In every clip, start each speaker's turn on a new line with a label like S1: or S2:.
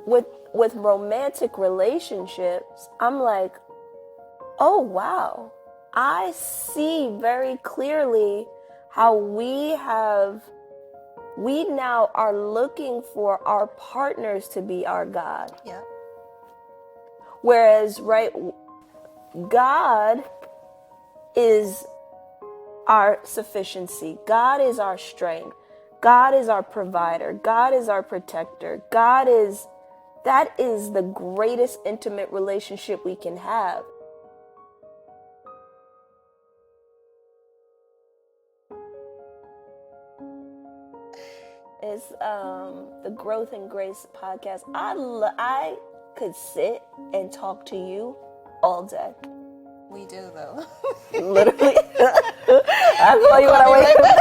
S1: with romantic relationships, I'm like, oh wow, I see very clearly how we now are looking for our partners to be our God.
S2: Yep.
S1: Whereas, right, God is our sufficiency. God is our strength. God is our provider. God is our protector. That is the greatest intimate relationship we can have. It's the Growth and Grace podcast. I could sit and talk to you all day.
S2: We do though.
S1: Literally. I call you when I wake up.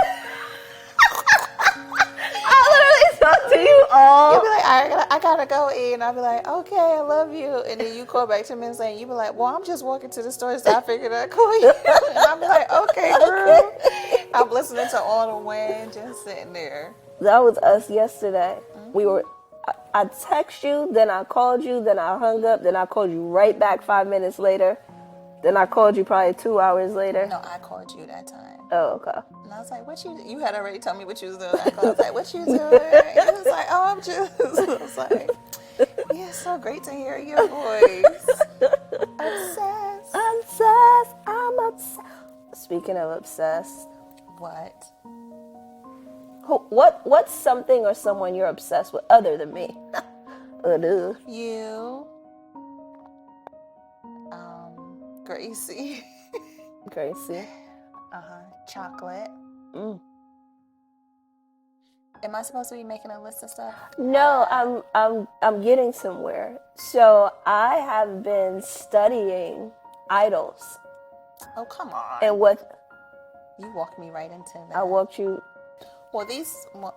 S1: I literally talk to you all.
S2: You'll be like, I gotta go eat, and I'll be like, okay, I love you. And then you call back 2 minutes later, and you be like, well, I'm just walking to the store, so I figured I'd call you. And I'll be like, okay, girl. I'm listening to all the wind, just sitting there.
S1: That was us yesterday. I text you, then I called you, then I hung up, then I called you right back 5 minutes later. Then I called you probably 2 hours later.
S2: No, I called you that time.
S1: Oh, okay.
S2: And I was like, what you had already told me what you was doing. I was like, what you doing? And he was like, oh, I'm just. I was like, yeah, it's so great to hear your voice. Obsessed.
S1: I'm obsessed. Speaking of obsessed.
S2: What?
S1: What's something or someone you're obsessed with other than me?
S2: You. Gracie.
S1: Gracie.
S2: Chocolate. Am I supposed to be making a list of stuff?
S1: No, I'm getting somewhere. So I have been studying idols.
S2: Oh, come on.
S1: And what?
S2: You walked me right into that.
S1: I walked you.
S2: Well, these. Well,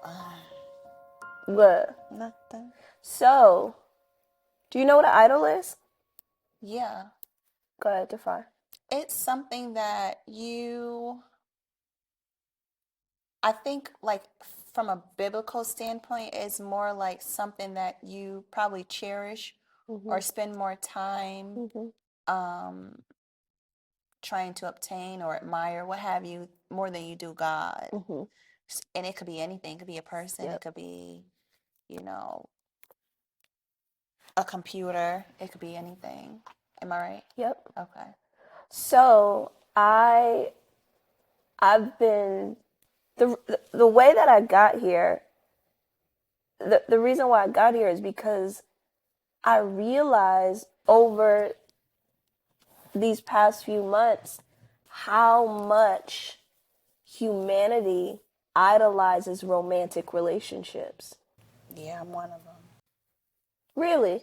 S1: What?
S2: nothing.
S1: So, do you know what an idol is?
S2: Yeah.
S1: Go ahead, define.
S2: It's something that I think, like, from a biblical standpoint, it's more like something that you probably cherish or spend more time trying to obtain or admire, what have you, more than you do God. And it could be anything. It could be a person. It could be, a computer. It could be anything. Am I right?
S1: Yep.
S2: Okay.
S1: So I've been the way that I got here. The reason why I got here is because I realized over these past few months how much humanity idolizes romantic relationships.
S2: Yeah, I'm one of them.
S1: Really?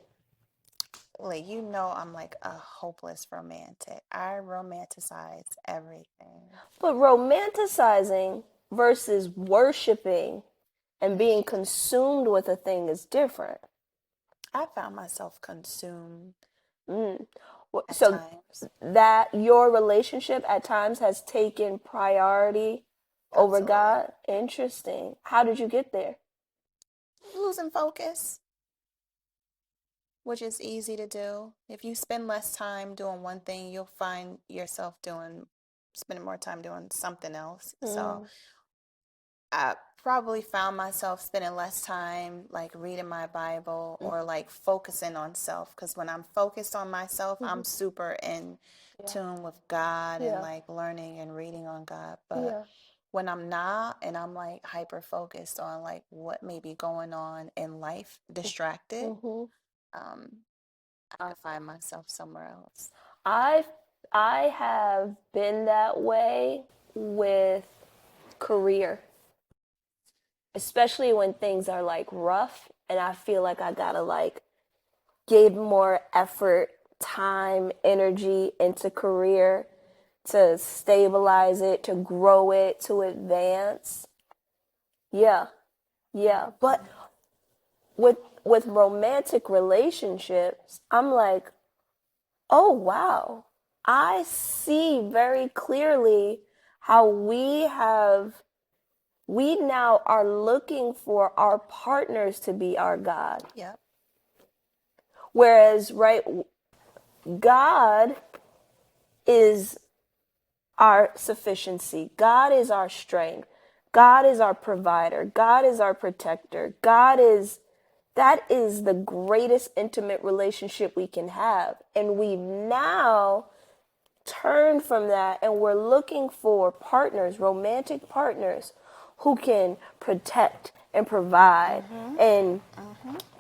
S2: Like, I'm like a hopeless romantic. I romanticize everything.
S1: But romanticizing versus worshiping and being consumed with a thing is different.
S2: I found myself consumed at
S1: so
S2: times.
S1: That your relationship at times has taken priority over God? Interesting. How did you get there?
S2: Losing focus, which is easy to do. If you spend less time doing one thing, you'll find yourself spending more time doing something else. So I probably found myself spending less time like reading my Bible or like focusing on self, because when I'm focused on myself, I'm super in tune with God and like learning and reading on God. But when I'm not, and I'm like hyper focused on like what may be going on in life, distracted, I find myself somewhere else.
S1: I have been that way with career, especially when things are like rough and I feel like I gotta like give more effort, time, energy into career to stabilize it, to grow it, to advance. Yeah. But with romantic relationships, I'm like, oh wow, I see very clearly how we now are looking for our partners to be our God.
S2: Yep.
S1: Whereas, right, God is our sufficiency. God is our strength. God is our provider. God is our protector. That is the greatest intimate relationship we can have. And we've now turned from that and we're looking for partners, romantic partners who can protect and provide and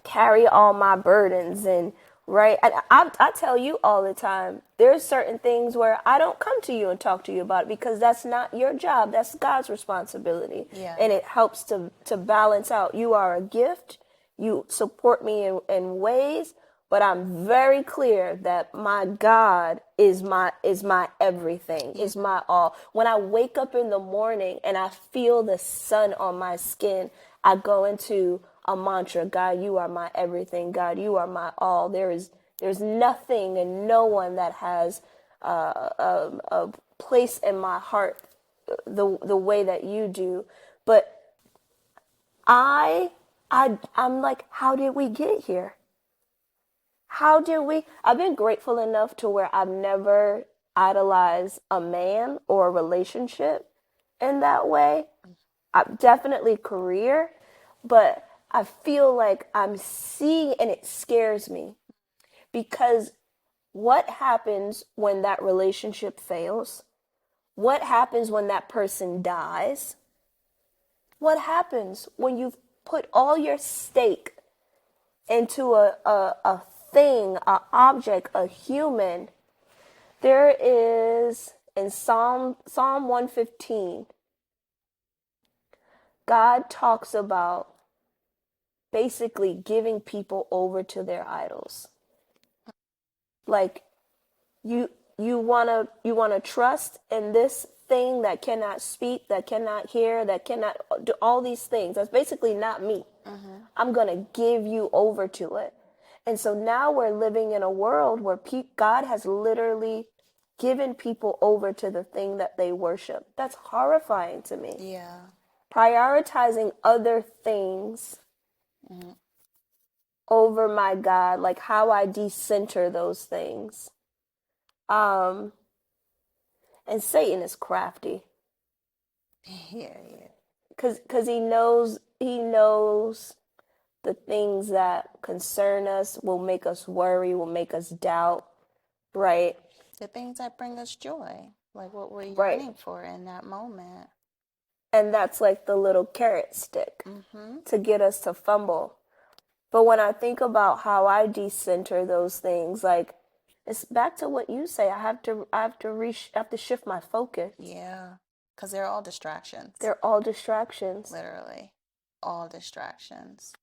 S1: carry all my burdens and right. And I tell you all the time, there's certain things where I don't come to you and talk to you about it because that's not your job. That's God's responsibility.
S2: Yeah.
S1: And it helps to balance out. You are a gift. You support me in ways, but I'm very clear that my God is my everything, is my all. When I wake up in the morning and I feel the sun on my skin, I go into a mantra: God, you are my everything. God, you are my all. There's nothing and no one that has a place in my heart the way that you do. But I'm like, how did we get here? I've been grateful enough to where I've never idolized a man or a relationship in that way. Definitely career, but I feel like I'm seeing, and it scares me because what happens when that relationship fails? What happens when that person dies? What happens when you've put all your stake into a thing, an object, a human? There is in Psalm 115, God talks about basically giving people over to their idols. Like you wanna trust in this thing that cannot speak, that cannot hear, that cannot do all these things. That's basically not me. I'm gonna give you over to it. And so now we're living in a world where God has literally given people over to the thing that they worship. That's horrifying to me.
S2: Yeah.
S1: Prioritizing other things over my God, like how I decenter those things. And Satan is crafty.
S2: Yeah.
S1: Cause he knows the things that concern us, will make us worry, will make us doubt, right?
S2: The things that bring us joy, like what we're
S1: Right.
S2: yearning for in that moment.
S1: And that's like the little carrot stick to get us to fumble. But when I think about how I decenter those things, like it's back to what you say. I have to shift my focus.
S2: Yeah, because they're all distractions.
S1: They're all distractions.
S2: Literally, all distractions.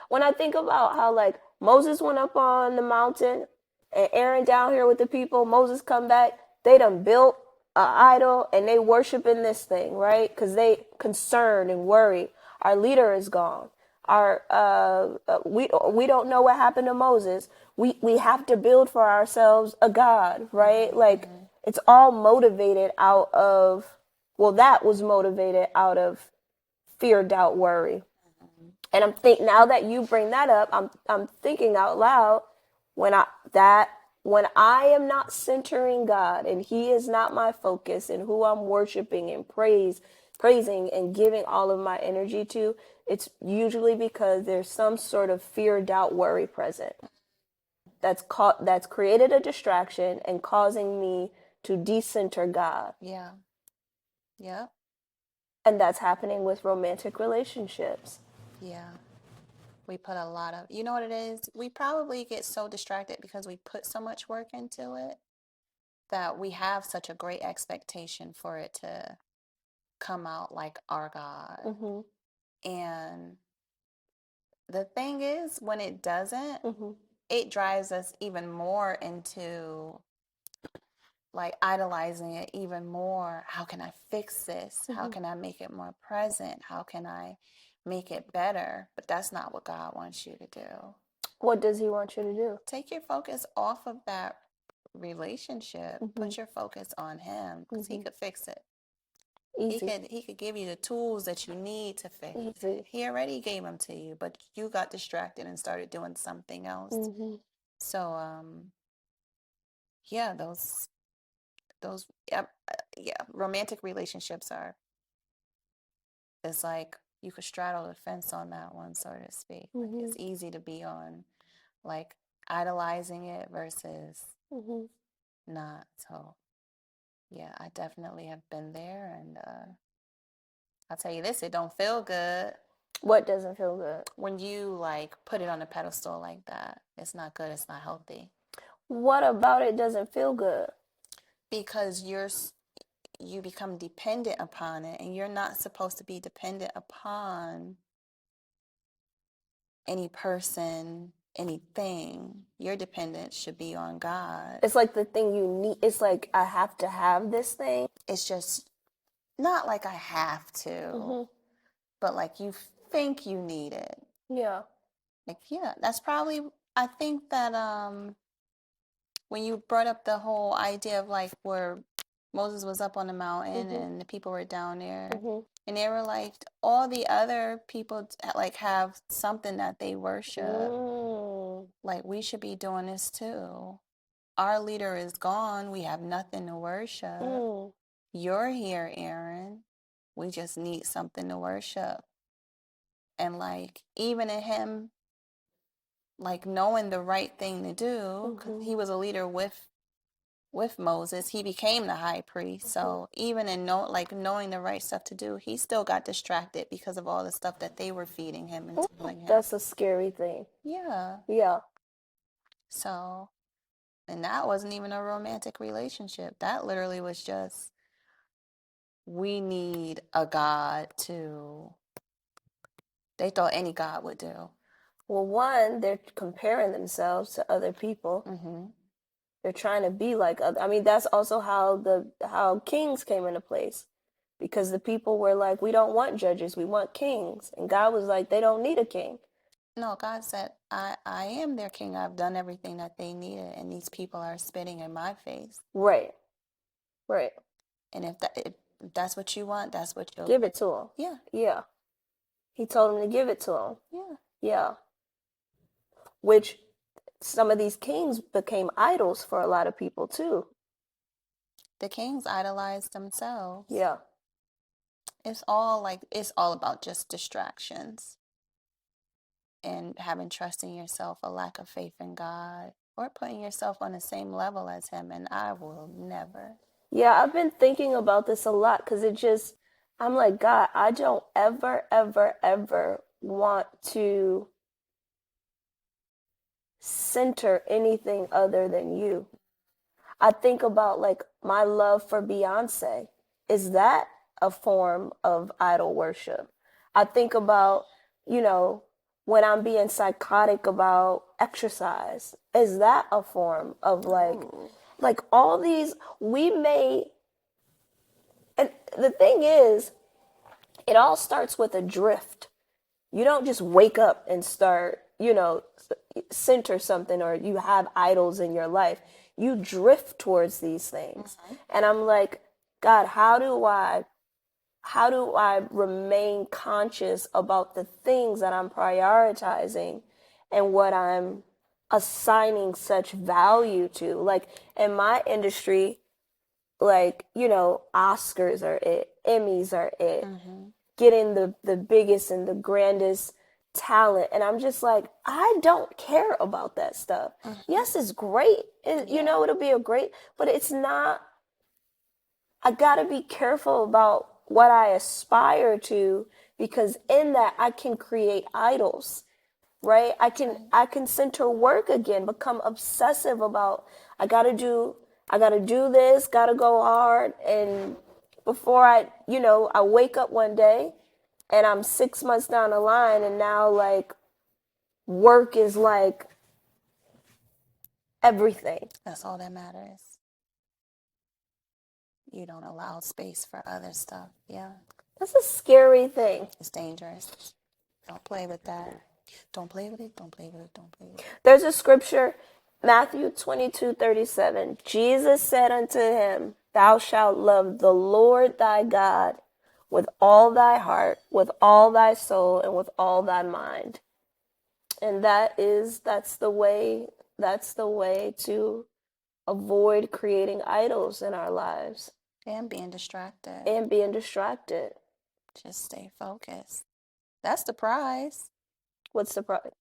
S1: When I think about how like Moses went up on the mountain and Aaron down here with the people, Moses come back, they done built an idol and they worshiping this thing, right? Because they concerned and worried. Our leader is gone. We don't know what happened to Moses. We have to build for ourselves a God, right? Like it's all motivated out of, well, that was motivated out of fear, doubt, worry. And now that you bring that up, I'm thinking out loud when I am not centering God and He is not my focus and who I'm worshiping and praising and giving all of my energy to, it's usually because there's some sort of fear, doubt, worry present that's created a distraction and causing me to decenter God.
S2: Yeah. Yep.
S1: And that's happening with romantic relationships.
S2: Yeah. We put a lot of, you know what it is? We probably get so distracted because we put so much work into it that we have such a great expectation for it to come out like our God. And the thing is, when it doesn't, it drives us even more into like idolizing it even more. How can I fix this? How can I make it more present? How can I make it better? But that's not what God wants you to do.
S1: What does He want you to do?
S2: Take your focus off of that relationship. Put your focus on Him because He could fix it.
S1: Easy.
S2: He could give you the tools that you need to fix
S1: Easy.
S2: it. He already gave them to you, but you got distracted and started doing something else.
S1: Mm-hmm.
S2: So, yeah, romantic relationships it's like you could straddle the fence on that one, so to speak.
S1: Mm-hmm.
S2: Like, it's easy to be on, like, idolizing it versus not. So, yeah, I definitely have been there, and I'll tell you this, it don't feel good.
S1: What doesn't feel good?
S2: When you, like, put it on a pedestal like that. It's not good. It's not healthy.
S1: What about it doesn't feel good?
S2: Because you become dependent upon it, and you're not supposed to be dependent upon any person, anything. Your dependence should be on God.
S1: It's like the thing you need. It's like, I have to have this thing.
S2: It's just not like I have to, but like you think you need it.
S1: Yeah.
S2: Like, yeah, that's probably, I think that when you brought up the whole idea of like where Moses was up on the mountain and the people were down there, and they were like, all the other people like have something that they worship. Like, we should be doing this too. Our leader is gone. We have nothing to worship. You're here, Aaron. We just need something to worship. And like, even in him, like knowing the right thing to do, because he was a leader with Moses, he became the high priest. So even in knowing the right stuff to do, he still got distracted because of all the stuff that they were feeding him and telling him.
S1: That's a scary thing.
S2: Yeah.
S1: Yeah.
S2: So, and that wasn't even a romantic relationship. That literally was just, we need a God they thought any God would do.
S1: Well, one, they're comparing themselves to other people. They're trying to be like other. I mean, that's also how kings came into place, because the people were like, we don't want judges, we want kings, and God was like, they don't need a king.
S2: No, God said, I am their king. I've done everything that they needed, and these people are spitting in my face.
S1: Right.
S2: And if that's what you want, that's what you'll
S1: give it to them.
S2: Yeah.
S1: Yeah. He told them to give it to them.
S2: Yeah.
S1: Yeah. Which some of these kings became idols for a lot of people too.
S2: The kings idolized themselves.
S1: Yeah.
S2: It's all about just distractions and having trust in yourself, a lack of faith in God, or putting yourself on the same level as him. And I will never.
S1: Yeah, I've been thinking about this a lot, because I'm like, God, I don't ever, ever, ever want to center anything other than you. I think about like my love for Beyonce. Is that a form of idol worship? I think about, when I'm being psychotic about exercise. Is that a form of like all these, and the thing is, it all starts with a drift. You don't just wake up and start, center something, or you have idols in your life. You drift towards these things. And I'm like, God, how do I remain conscious about the things that I'm prioritizing and what I'm assigning such value to? Like in my industry, like, Oscars are it, Emmys are it, getting the biggest and the grandest talent. And I'm just like, I don't care about that stuff. Yes, it's great. It'll be but it's not. I gotta be careful about what I aspire to, because in that I can create idols, right? I can center work again, become obsessive about, I gotta do this, gotta go hard. And before I wake up one day and I'm 6 months down the line, and now like work is like everything.
S2: That's all that matters. You don't allow space for other stuff. Yeah.
S1: That's a scary thing.
S2: It's dangerous. Don't play with that. Don't play with it. Don't play with it. Don't play with it.
S1: There's a scripture, Matthew 22:37. Jesus said unto him, thou shalt love the Lord thy God with all thy heart, with all thy soul, and with all thy mind. And that's the way to avoid creating idols in our lives.
S2: And being distracted. Just stay focused. That's the prize.
S1: What's the prize?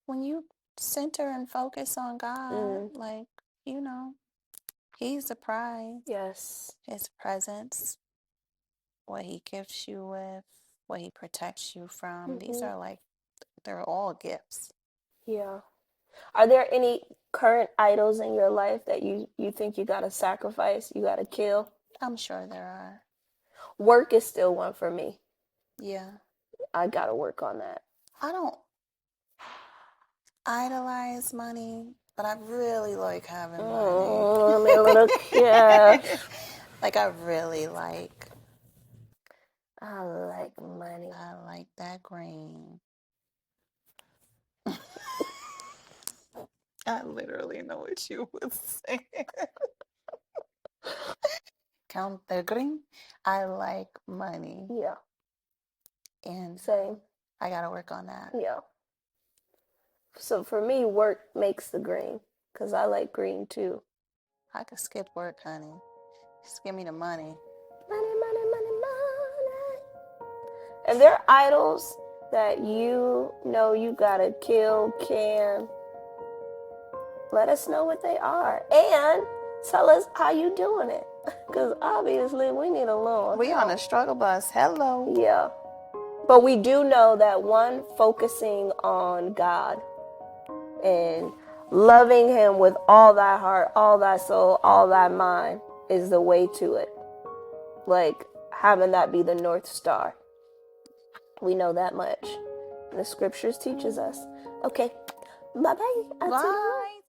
S2: When you center and focus on God, like, you know, He's the prize.
S1: Yes.
S2: His presence, what He gifts you with, what He protects you from. These are like, they're all gifts.
S1: Yeah. Are there any current idols in your life that you think you gotta sacrifice, you gotta kill?
S2: I'm sure there are.
S1: Work is still one for me.
S2: Yeah.
S1: I gotta work on that.
S2: I don't idolize money, but I really like having money.
S1: A little cash.
S2: Like, I really like.
S1: I like money.
S2: I like that green. I literally know what you would say. Count the green. I like money.
S1: Yeah.
S2: And
S1: Same.
S2: I gotta work on that.
S1: Yeah. So for me, work makes the green, because I like green too.
S2: I could skip work, honey. Just give me the money.
S1: Money, money, money, money. And there are idols that you know you gotta kill, can. Let us know what they are. And tell us how you doing it. Because obviously we need a little
S2: We
S1: help.
S2: on a struggle bus. Hello.
S1: Yeah. But we do know that one, focusing on God and loving Him with all thy heart, all thy soul, all thy mind is the way to it. Like having that be the North Star. We know that much. And the scriptures teaches us. Okay. Bye-bye.
S2: Bye.